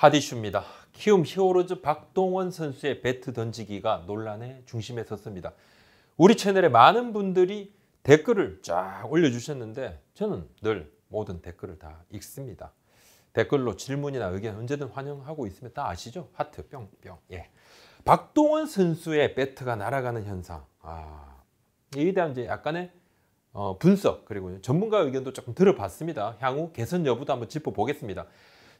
핫 이슈입니다. 키움 히어로즈 박동원 선수의 배트 던지기가 논란의 중심에 섰습니다. 우리 채널에 많은 분들이 댓글을 쫙 올려주셨는데 저는 늘 모든 댓글을 다 읽습니다. 댓글로 질문이나 의견 언제든 환영하고 있으면 다 아시죠? 하트 뿅뿅. 예. 박동원 선수의 배트가 날아가는 현상. 이에 대한 이제 약간의 분석 그리고 전문가 의견도 조금 들어봤습니다. 향후 개선 여부도 한번 짚어보겠습니다.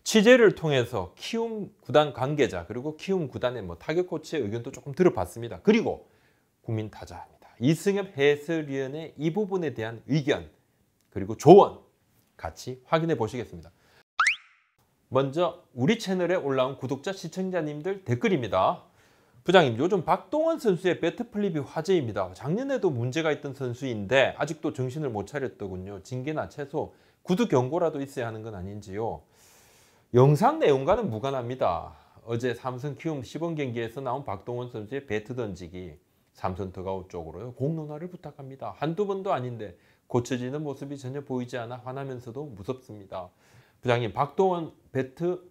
취재를 통해서 키움 구단 관계자 그리고 키움 구단의 타격 코치의 의견도 조금 들어봤습니다. 그리고 국민 타자입니다. 이승엽 해설위원의 이 부분에 대한 의견 그리고 조언 같이 확인해 보시겠습니다. 먼저 우리 채널에 올라온 구독자 시청자님들 댓글입니다. 부장님, 요즘 박동원 선수의 배트 플립이 화제입니다. 작년에도 문제가 있던 선수인데 아직도 정신을 못 차렸더군요. 징계나 최소 구두 경고라도 있어야 하는 건 아닌지요. 영상 내용과는 무관합니다. 어제 삼성 키움 시범 경기에서 나온 박동원 선수의 배트 던지기, 삼성 더가웃 쪽으로요. 공론화를 부탁합니다. 한두 번도 아닌데 고쳐지는 모습이 전혀 보이지 않아 화나면서도 무섭습니다. 부장님, 박동원 배트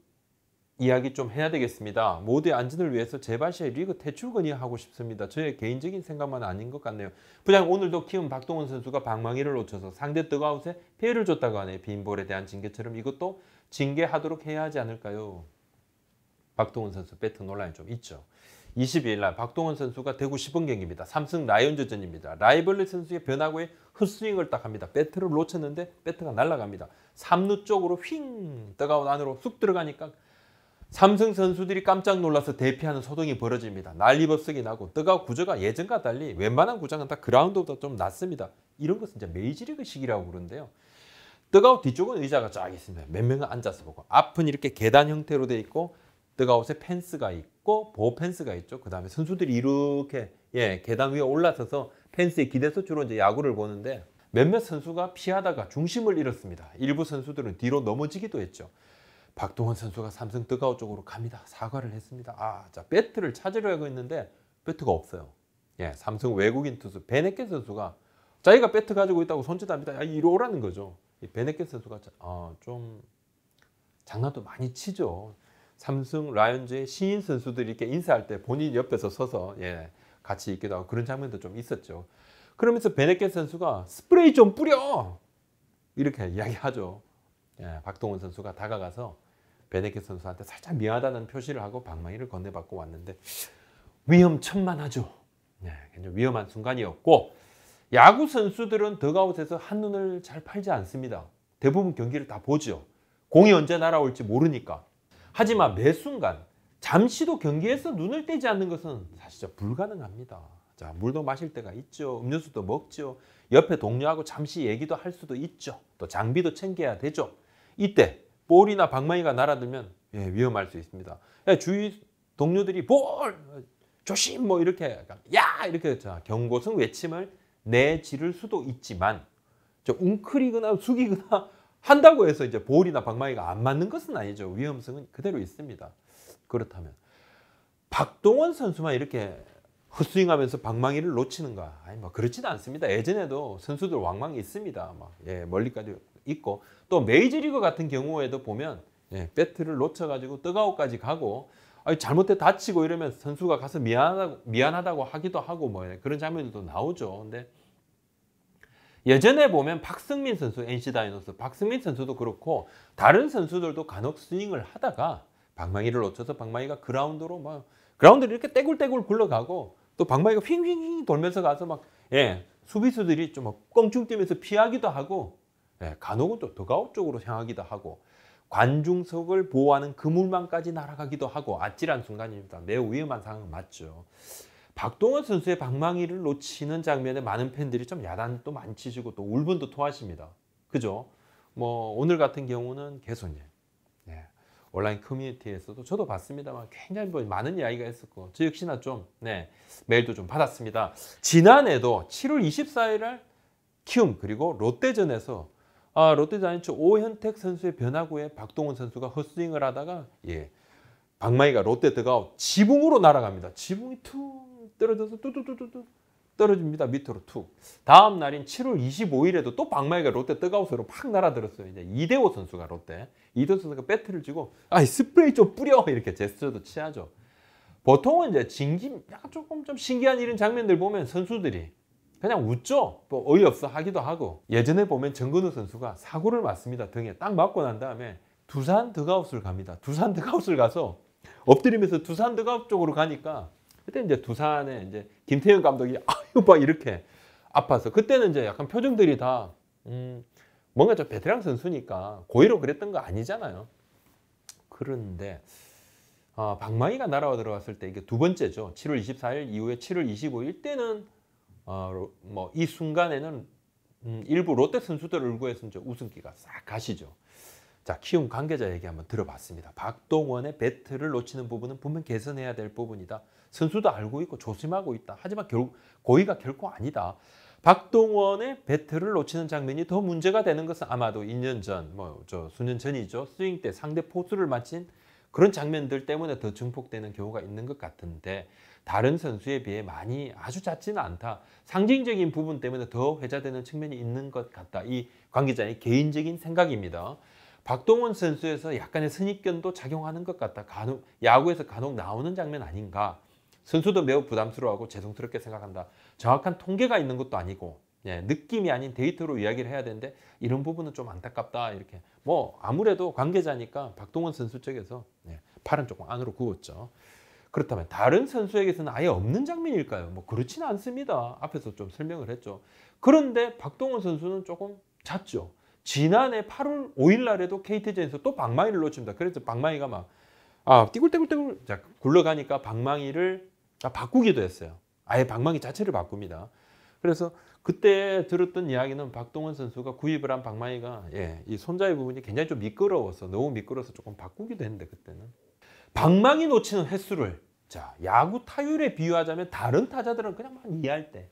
이야기 좀 해야 되겠습니다. 모두의 안전을 위해서 제발시에 리그 퇴출 건의하고 싶습니다. 저의 개인적인 생각만 아닌 것 같네요. 부장님, 오늘도 키움 박동원 선수가 방망이를 놓쳐서 상대 더가웃에 피해를 줬다고 하네요. 빈볼에 대한 징계처럼 이것도 징계하도록 해야 하지 않을까요? 박동원 선수 배트 논란이 좀 있죠. 22일 날 박동원 선수가 대구 시범 경기입니다. 삼성 라이온즈전입니다. 라이벌리 선수의 변화구에 헛스윙을 딱 합니다. 배트를 놓쳤는데 배트가 날아갑니다. 3루 쪽으로 휙 더가웃 안으로 쑥 들어가니까 삼성 선수들이 깜짝 놀라서 대피하는 소동이 벌어집니다. 난리법석이 나고 더가웃 구조가 예전과 달리 웬만한 구장은 다 그라운드보다 좀 낮습니다. 이런 것은 이제 메이저리그식이라고 그러는데요. 더가웃 뒤쪽은 의자가 쫙 있습니다. 몇 명은 앉아서 보고 앞은 이렇게 계단 형태로 돼 있고 더가웃에 펜스가 있고 보호 펜스가 있죠. 그 다음에 선수들이 이렇게 계단 위에 올라서서 펜스에 기대서 주로 이제 야구를 보는데 몇몇 선수가 피하다가 중심을 잃었습니다. 일부 선수들은 뒤로 넘어지기도 했죠. 박동원 선수가 삼성 더가웃 쪽으로 갑니다. 사과를 했습니다. 자, 배트를 찾으려고 했는데 배트가 없어요. 삼성 외국인 투수 베네켓 선수가 자기가 배트 가지고 있다고 손짓합니다. 이리 오라는 거죠. 베네켓 선수가 좀 장난도 많이 치죠. 삼성 라이온즈의 신인 선수들이 이렇게 인사할 때 본인 옆에서 서서 같이 있기도 하고 그런 장면도 좀 있었죠. 그러면서 베네켓 선수가 스프레이 좀 뿌려! 이렇게 이야기하죠. 박동원 선수가 다가가서 베네켓 선수한테 살짝 미안하다는 표시를 하고 방망이를 건네받고 왔는데 위험천만하죠. 굉장히 위험한 순간이었고 야구 선수들은 더가웃에서 한눈을 잘 팔지 않습니다. 대부분 경기를 다 보죠. 공이 언제 날아올지 모르니까. 하지만 매 순간 잠시도 경기에서 눈을 떼지 않는 것은 사실 불가능합니다. 자, 물도 마실 때가 있죠. 음료수도 먹죠. 옆에 동료하고 잠시 얘기도 할 수도 있죠. 또 장비도 챙겨야 되죠. 이때 볼이나 방망이가 날아들면 위험할 수 있습니다. 주위 동료들이 볼! 조심! 이렇게 이렇게 경고성 외침을 내지를 수도 있지만 웅크리거나 숙이거나 한다고 해서 이제 볼이나 방망이가 안 맞는 것은 아니죠. 위험성은 그대로 있습니다. 그렇다면 박동원 선수만 이렇게 헛스윙하면서 방망이를 놓치는가? 그렇지는 않습니다. 예전에도 선수들 왕왕이 있습니다. 멀리까지 있고 또 메이저리그 같은 경우에도 보면 배트를 놓쳐가지고 더가웃까지 가고 잘못해 다치고 이러면 선수가 가서 미안하다고 하기도 하고 그런 장면들도 나오죠. 근데 예전에 보면 박승민 선수, NC 다이노스 박승민 선수도 그렇고 다른 선수들도 간혹 스윙을 하다가 방망이를 놓쳐서 방망이가 그라운드를 이렇게 떼굴떼굴 굴러가고 또 방망이가 휙휙 돌면서 가서 수비수들이 좀 껑충 뛰면서 피하기도 하고 간혹은 또 더가웃 쪽으로 향하기도 하고 관중석을 보호하는 그물망까지 날아가기도 하고 아찔한 순간입니다. 매우 위험한 상황은 맞죠. 박동원 선수의 방망이를 놓치는 장면에 많은 팬들이 좀 야단도 많이 치시고 또 울분도 토하십니다. 그죠? 오늘 같은 경우는 계속 온라인 커뮤니티에서도 저도 봤습니다만 굉장히 많은 이야기가 있었고 저 역시나 좀 메일도 좀 받았습니다. 지난해도 7월 24일 날 키움 그리고 롯데전에서 롯데자이언츠 오현택 선수의 변화구에 박동원 선수가 헛스윙을 하다가 방망이가 롯데 더가웃 지붕으로 날아갑니다. 지붕이 툭 떨어져서 뚜뚜뚜뚜 떨어집니다. 밑으로 툭. 다음 날인 7월 25일에도 또 방망이가 롯데 떡아웃으로 팍 날아들었어요. 이제 이대호 선수가 롯데. 이대호 선수가 배트를 쥐고 스프레이 좀 뿌려 이렇게 제스처도 취하죠. 보통은 이제 약간 조금 좀 신기한 이런 장면들 보면 선수들이 그냥 웃죠. 뭐 어이없어 하기도 하고. 예전에 보면 정근우 선수가 사고를 맞습니다. 등에 딱 맞고 난 다음에 두산 덕아웃을 갑니다. 두산 덕아웃을 가서 엎드리면서 두산 덕아웃 쪽으로 가니까 그때 이제 두산에 이제 김태형 감독이 아유 막 이렇게 아파서 그때는 이제 약간 표정들이 다 뭔가 좀 베테랑 선수니까 고의로 그랬던 거 아니잖아요. 그런데 방망이가 날아와 들어왔을 때 이게 두 번째죠. 7월 24일 이후에 7월 25일 때는 뭐 이 순간에는 일부 롯데 선수들 얼굴에서 이제 웃음기가 싹 가시죠. 자, 키움 관계자 얘기 한번 들어봤습니다. 박동원의 배트를 놓치는 부분은 분명 개선해야 될 부분이다. 선수도 알고 있고 조심하고 있다. 하지만 고의가 결코 아니다. 박동원의 배트를 놓치는 장면이 더 문제가 되는 것은 아마도 2년 전, 수년 전이죠. 스윙 때 상대 포수를 맞힌 그런 장면들 때문에 더 증폭되는 경우가 있는 것 같은데 다른 선수에 비해 아주 잦지는 않다. 상징적인 부분 때문에 더 회자되는 측면이 있는 것 같다. 이 관계자의 개인적인 생각입니다. 박동원 선수에서 약간의 선입견도 작용하는 것 같다. 야구에서 간혹 나오는 장면 아닌가. 선수도 매우 부담스러워하고 죄송스럽게 생각한다. 정확한 통계가 있는 것도 아니고 느낌이 아닌 데이터로 이야기를 해야 되는데 이런 부분은 좀 안타깝다. 이렇게 아무래도 관계자니까 박동원 선수 쪽에서 팔은 조금 안으로 구웠죠. 그렇다면 다른 선수에게서는 아예 없는 장면일까요? 그렇지는 않습니다. 앞에서 좀 설명을 했죠. 그런데 박동원 선수는 조금 잦죠. 지난해 8월 5일 날에도 KT전에서 또 방망이를 놓칩니다. 그래서 방망이가 막 띠굴띠굴띠굴 굴러가니까 방망이를 바꾸기도 했어요. 아예 방망이 자체를 바꿉니다. 그래서 그때 들었던 이야기는 박동원 선수가 구입을 한 방망이가 이 손잡이 부분이 굉장히 좀 미끄러워서 너무 미끄러워서 조금 바꾸기도 했는데 그때는 방망이 놓치는 횟수를 야구 타율에 비유하자면 다른 타자들은 그냥 이해할 때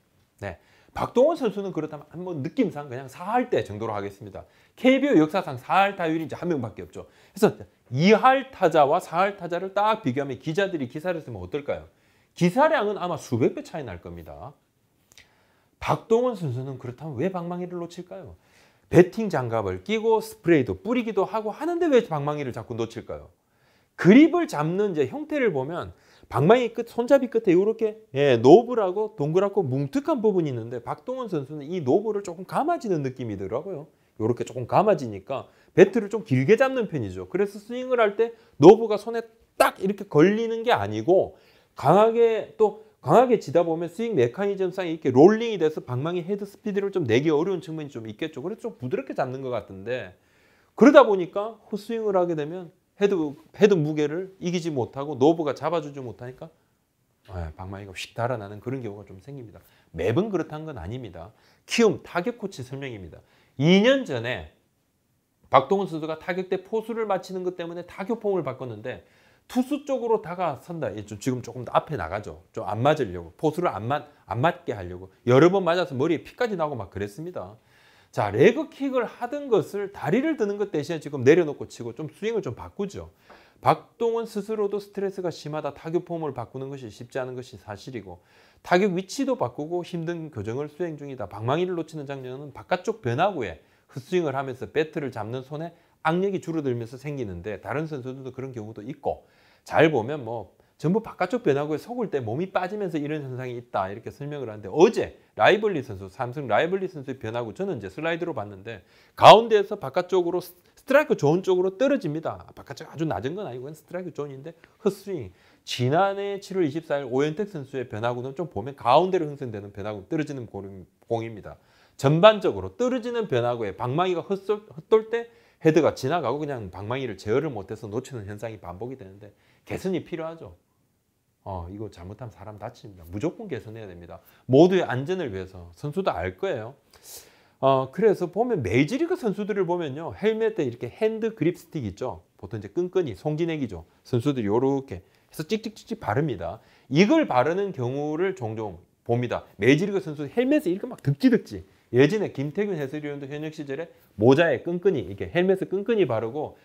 박동원 선수는 그렇다면 느낌상 그냥 4할 때 정도로 하겠습니다. KBO 역사상 4할 타율이 이제 한 명밖에 없죠. 그래서 2할 타자와 4할 타자를 딱 비교하면 기자들이 기사를 쓰면 어떨까요? 기사량은 아마 수백 배 차이 날 겁니다. 박동원 선수는 그렇다면 왜 방망이를 놓칠까요? 배팅 장갑을 끼고 스프레이도 뿌리기도 하고 하는데 왜 방망이를 자꾸 놓칠까요? 그립을 잡는 이제 형태를 보면 방망이 끝, 손잡이 끝에 이렇게 노브라고 동그랗고 뭉툭한 부분이 있는데 박동원 선수는 이 노브를 조금 감아지는 느낌이더라고요. 이렇게 조금 감아지니까 배트를 좀 길게 잡는 편이죠. 그래서 스윙을 할 때 노브가 손에 딱 이렇게 걸리는 게 아니고 강하게 치다 보면 스윙 메커니즘상 이렇게 롤링이 돼서 방망이 헤드 스피드를 좀 내기 어려운 측면이 좀 있겠죠. 그래서 좀 부드럽게 잡는 것 같은데 그러다 보니까 헛스윙을 하게 되면 헤드 무게를 이기지 못하고 노브가 잡아주지 못하니까 방망이가 휙 달아나는 그런 경우가 좀 생깁니다. 매번 그렇다는 건 아닙니다. 키움 타격 코치 설명입니다. 2년 전에 박동원 선수가 타격 때 포수를 맞히는 것 때문에 타격폼을 바꿨는데 투수 쪽으로 다가선다. 지금 조금 더 앞에 나가죠. 좀 안 맞으려고. 포수를 안 맞게 하려고. 여러 번 맞아서 머리에 피까지 나고 막 그랬습니다. 자, 레그킥을 하던 것을 다리를 드는 것 대신에 지금 내려놓고 치고 좀 스윙을 좀 바꾸죠. 박동원 스스로도 스트레스가 심하다. 타격 폼을 바꾸는 것이 쉽지 않은 것이 사실이고 타격 위치도 바꾸고 힘든 교정을 수행 중이다. 방망이를 놓치는 장면은 바깥쪽 변화구에 헛스윙을 하면서 배트를 잡는 손에 악력이 줄어들면서 생기는데 다른 선수들도 그런 경우도 있고 잘 보면 전부 바깥쪽 변화구에 속을 때 몸이 빠지면서 이런 현상이 있다 이렇게 설명을 하는데 어제 라이벌리 선수 삼성 라이벌리 선수의 변화구 저는 이제 슬라이드로 봤는데 가운데에서 바깥쪽으로 스트라이크 존 쪽으로 떨어집니다. 바깥쪽 아주 낮은 건 아니고 스트라이크 존인데 헛스윙. 지난해 7월 24일 오현택 선수의 변화구는 좀 보면 가운데로 형성되는 변화구 떨어지는 공입니다. 전반적으로 떨어지는 변화구에 방망이가 헛돌 때 헤드가 지나가고 그냥 방망이를 제어를 못해서 놓치는 현상이 반복이 되는데 개선이 필요하죠. 이거 잘못하면 사람 다칩니다. 무조건 개선해야 됩니다. 모두의 안전을 위해서 선수도 알 거예요. 그래서 보면 메이저리그 선수들을 보면요. 헬멧에 이렇게 핸드 그립 스틱 있죠. 보통 이제 끈끈이 송진액이죠. 선수들이 이렇게 해서 찍찍찍찍 바릅니다. 이걸 바르는 경우를 종종 봅니다. 메이저리그 선수 헬멧에 이렇게 막 득지득지. 예전에 김태균 해설위원도 현역 시절에 모자에 끈끈이 이렇게 헬멧을 끈끈이 바르고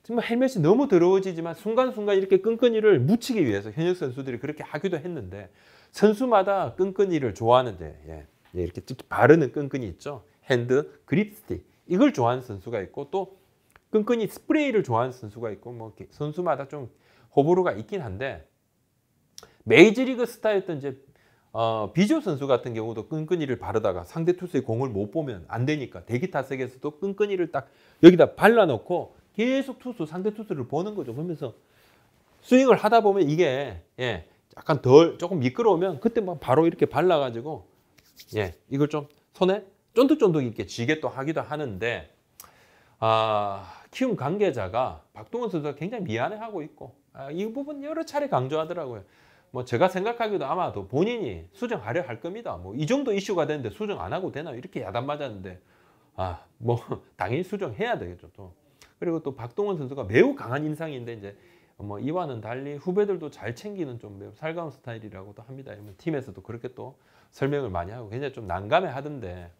정말 헬멧이 너무 더러워지지만 순간순간 이렇게 끈끈이를 묻히기 위해서 현역 선수들이 그렇게 하기도 했는데 선수마다 끈끈이를 좋아하는데 예, 이렇게 바르는 끈끈이 있죠. 핸드 그립 스틱 이걸 좋아하는 선수가 있고 또 끈끈이 스프레이를 좋아하는 선수가 있고 뭐 선수마다 좀 호불호가 있긴 한데 메이저리그 스타였던 이제 비조 선수 같은 경우도 끈끈이를 바르다가 상대 투수의 공을 못 보면 안 되니까 대기 타석에서도 끈끈이를 딱 여기다 발라놓고 계속 상대 투수를 보는 거죠. 그러면서 스윙을 하다 보면 이게 약간 조금 미끄러우면 그때 막 바로 이렇게 발라가지고 이걸 좀 손에 쫀득쫀득 있게 쥐게 또 하기도 하는데 키움 관계자가 박동원 선수가 굉장히 미안해하고 있고 이 부분 여러 차례 강조하더라고요. 뭐 제가 생각하기도 아마도 본인이 수정하려 할 겁니다. 뭐 이 정도 이슈가 되는데 수정 안 하고 되나 이렇게 야단 맞았는데 뭐 당연히 수정해야 되겠죠. 또 그리고 또 박동원 선수가 매우 강한 인상인데 이제 뭐 이와는 달리 후배들도 잘 챙기는 좀 매우 살가운 스타일이라고도 합니다. 팀에서도 그렇게 또 설명을 많이 하고 굉장히 좀 난감해 하던데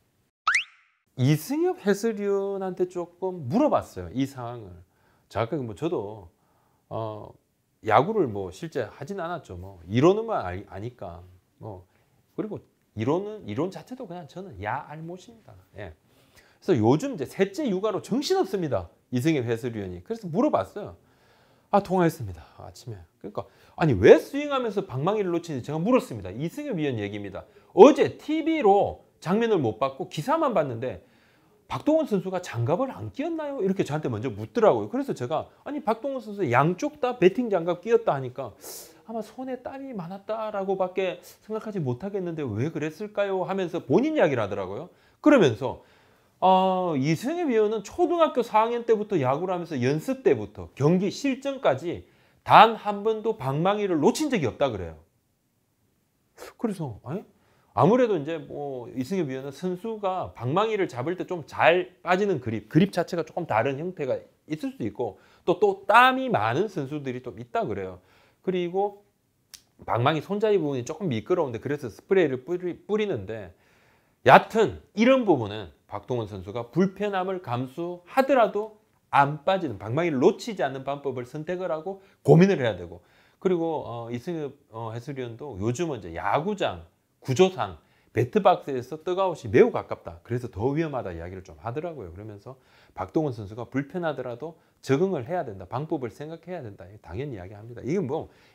이승엽 해설위원한테 조금 물어봤어요. 이 상황을. 정확하게 뭐 저도 야구를 뭐 실제 하진 않았죠. 뭐 이론만 아니까 뭐 그리고 이론 자체도 그냥 저는 알못입니다. 그래서 요즘 이제 셋째 육아로 정신없습니다. 이승엽 해설위원이. 그래서 물어봤어요. 통화했습니다. 아침에. 그러니까 아니 왜 스윙하면서 방망이를 놓치는지 제가 물었습니다. 이승엽 위원 얘기입니다. 어제 TV로 장면을 못 봤고 기사만 봤는데 박동원 선수가 장갑을 안 끼웠나요? 이렇게 저한테 먼저 묻더라고요. 그래서 제가 아니 박동원 선수 양쪽 다 배팅 장갑 끼웠다 하니까 아마 손에 땀이 많았다라고밖에 생각하지 못하겠는데 왜 그랬을까요? 하면서 본인 이야기를 하더라고요. 그러면서 이승엽 위원은 초등학교 4학년 때부터 야구를 하면서 연습 때부터 경기 실전까지 단 한 번도 방망이를 놓친 적이 없다 그래요. 그래서 아무래도 이제 뭐 이승엽 위원은 선수가 방망이를 잡을 때 좀 잘 빠지는 그립 자체가 조금 다른 형태가 있을 수도 있고 또 땀이 많은 선수들이 좀 있다 그래요. 그리고 방망이 손잡이 부분이 조금 미끄러운데 그래서 스프레이를 뿌리는데 여하튼 이런 부분은 박동원 선수가 불편함을 감수하더라도 안 빠지는 방망이를 놓치지 않는 방법을 선택을 하고 고민을 해야 되고 그리고 이승엽 해설위원도 요즘은 이제 야구장 구조상 배트박스에서 떡아웃이 매우 가깝다. 그래서 더 위험하다 이야기를 좀 하더라고요. 그러면서 박동원 선수가 불편하더라도 적응을 해야 된다. 방법을 생각해야 된다. 당연히 이야기합니다.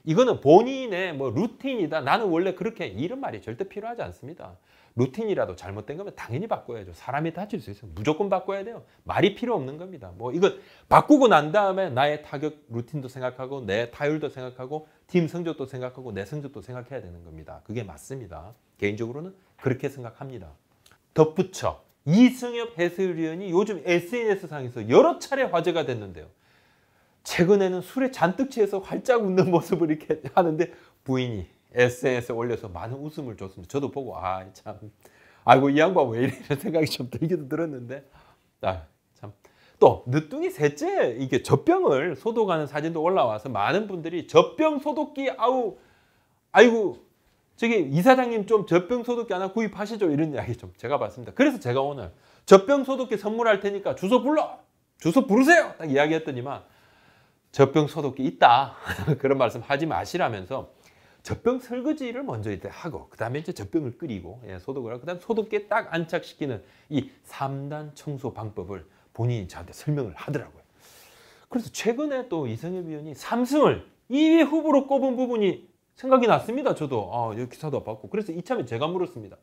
이거는 본인의 뭐 루틴이다. 나는 원래 그렇게 이런 말이 절대 필요하지 않습니다. 루틴이라도 잘못된 거면 당연히 바꿔야죠. 사람이 다칠 수 있어요. 무조건 바꿔야 돼요. 말이 필요 없는 겁니다. 뭐 이건 바꾸고 난 다음에 나의 타격 루틴도 생각하고 내 타율도 생각하고 팀 성적도 생각하고 내 성적도 생각해야 되는 겁니다. 그게 맞습니다. 개인적으로는 그렇게 생각합니다. 덧붙여 이승엽 해설위원이 요즘 SNS상에서 여러 차례 화제가 됐는데요. 최근에는 술에 잔뜩 취해서 활짝 웃는 모습을 이렇게 하는데 부인이 SNS에 올려서 많은 웃음을 줬습니다. 저도 보고 아이고 이 양반 왜 이래 이런 생각이 좀 들기도 들었는데 참 또 늦둥이 셋째 이게 젖병을 소독하는 사진도 올라와서 많은 분들이 젖병 소독기 아이고 저기 이사장님 좀 젖병 소독기 하나 구입하시죠 이런 이야기 좀 제가 봤습니다. 그래서 제가 오늘 젖병 소독기 선물할 테니까 주소 부르세요 딱 이야기했더니만 젖병 소독기 있다 그런 말씀 하지 마시라면서 젖병 설거지를 먼저 이제 하고 그 다음에 이제 젖병을 끓이고 소독을 하고 그 다음 소독기에 딱 안착시키는 이 3단 청소 방법을 본인이 저한테 설명을 하더라고요. 그래서 최근에 또 이승엽 위원이 삼승을 2위 후보로 꼽은 부분이 생각이 났습니다. 저도 여기 기사도 봤고 그래서 이참에 제가 물었습니다.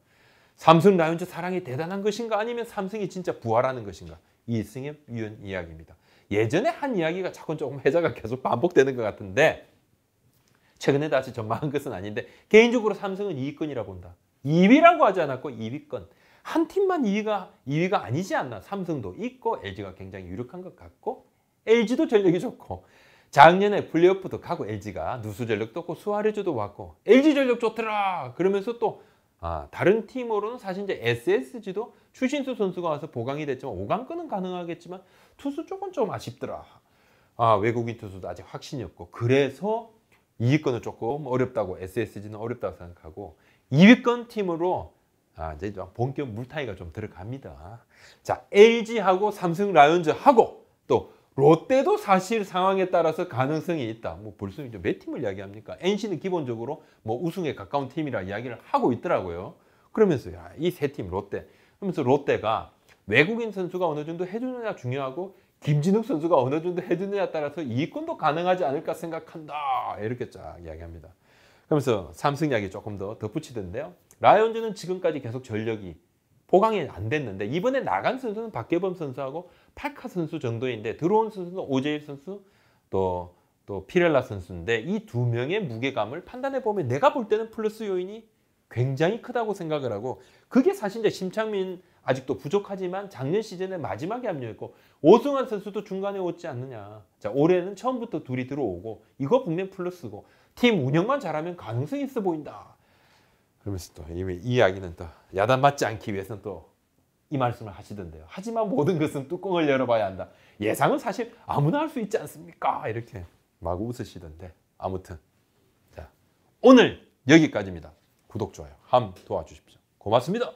삼성 라이온즈 사랑이 대단한 것인가 아니면 삼성이 진짜 부활하는 것인가 이승엽 위원 이야기입니다. 예전에 한 이야기가 자꾸 조금 회자가 계속 반복되는 것 같은데 최근에 다시 전망한 것은 아닌데 개인적으로 삼성은 2위권이라 본다. 2위라고 하지 않았고 2위권. 한 팀만 2위가 아니지 않나. 삼성도 있고 LG가 굉장히 유력한 것 같고 LG도 전력이 좋고 작년에 플레이오프도 가고 LG가 누수 전력도 없고 수아레즈도 왔고 LG 전력 좋더라. 그러면서 또 다른 팀으로는 사실 이제 SSG도 추신수 선수가 와서 보강이 됐지만 5강권은 가능하겠지만 투수 쪽은 좀 아쉽더라. 외국인 투수도 아직 확신이 없고 그래서 2위권은 조금 어렵다고 SSG는 어렵다고 생각하고 2위권 팀으로 이제 본격 물타기가 좀 들어갑니다. 자 LG하고 삼성 라이온즈하고 또 롯데도 사실 상황에 따라서 가능성이 있다. 뭐 벌써 이제 몇 팀을 이야기합니까? NC는 기본적으로 뭐 우승에 가까운 팀이라 이야기를 하고 있더라고요. 그러면서 이 세 팀 롯데. 그러면서 롯데가 외국인 선수가 어느 정도 해주느냐 중요하고 김진욱 선수가 어느 정도 해주느냐에 따라서 이권도 가능하지 않을까 생각한다. 이렇게 쫙 이야기합니다. 그러면서 삼성 이야기 조금 더 덧붙이던데요. 라이온즈는 지금까지 계속 전력이 보강이 안 됐는데 이번에 나간 선수는 박계범 선수하고 팔카 선수 정도인데 들어온 선수는 오재일 선수 또 피렐라 선수인데 이 두 명의 무게감을 판단해 보면 내가 볼 때는 플러스 요인이 굉장히 크다고 생각을 하고 그게 사실 이제 심창민 아직도 부족하지만 작년 시즌에 마지막에 합류했고 오승환 선수도 중간에 오지 않느냐. 자, 올해는 처음부터 둘이 들어오고 이거 분명 플러스고 팀 운영만 잘하면 가능성이 있어 보인다. 그러면서 또 이 이야기는 또 야단 맞지 않기 위해서는 또 이 말씀을 하시던데요. 하지만 모든 것은 뚜껑을 열어봐야 한다. 예상은 사실 아무나 할 수 있지 않습니까? 이렇게 마구 웃으시던데 아무튼 자 오늘 여기까지입니다. 구독, 좋아요 함 도와주십시오. 고맙습니다.